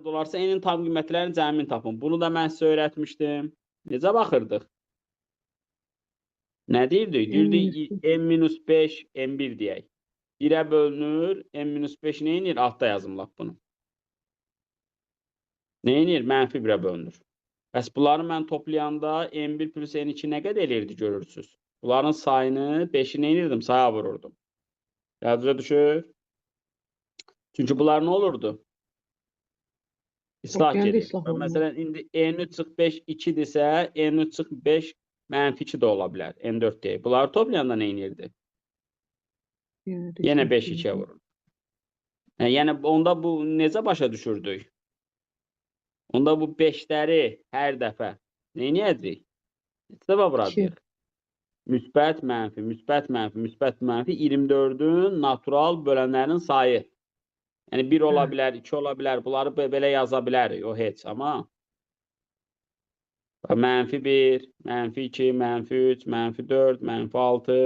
dolarsa n'in tam qiymətlərin cəmini tapın. Bunu da mən sizə öyrətmişdim. Necə baxırdıq? Nə deyirdik? Deyirdik n-5, n1 deyək. 1'ə bölünür, n-5 nə inir? Altda yazım lap bunu. Nə inir? Mənfi 1'ə bölünür. Bəs bunları mən toplayanda n1 plus n2 nə qədər eləyirdi görürsünüz? Bunların sayını 5'i nə inirdim? Saya vururdum. Yadınıza düşür. Çünki bunlar nə olurdu? İslah gedir. Məsələn, indi n3 çıx 5 2-dirsə, n3 çıx 5 mənfi 2 də ola bilər. n4 deyək. Bunları toplayanda nə inirdi? Yenə 5 2'yə vurur. Yəni, onda bu necə başa düşürdük? Onda bu 5'ləri hər dəfə nə inəyəcək? Neçə dəfə vuracaq? Müsbət, mənfi, müsbət, mənfi, müsbət, mənfi 24'ün natural bölənlərin sayı. Yəni 1 ola bilər, 2 ola bilər. Bunları belə yaza bilərik. O heç. Amma mənfi 1, mənfi 2, mənfi 3, mənfi 4, mənfi 6.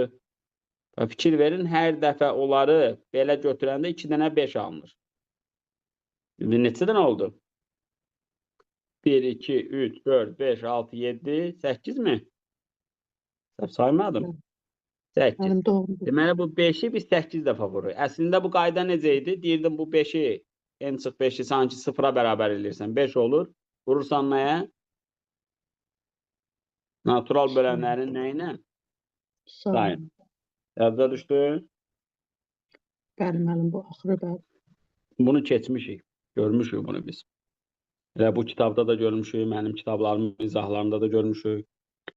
Fikir verin, hər dəfə onları belə götürəndə 2 dənə 5 alınır. İndi neçə dənə oldu? 1, 2, 3, 4, 5, 6, 7, 8 mi? Saymadım. 8. Deməli, bu 5'i biz 8 dəfə vururuq. Əslində bu qayda necə idi? Deyirdim, bu 5'i, n çıx 5'i sanki 0'a bərabər edirsən. 5 olur. Vurursan nəyə? Natural bölənlərin nəyinə? Sayın. Yadda düşdü? Bəli, müəllim, bu axırı bəli. Bunu keçmişik. Görmüşük bunu biz. Elə bu kitabda da görmüşük, mənim kitablarımın izahlarında da görmüşük.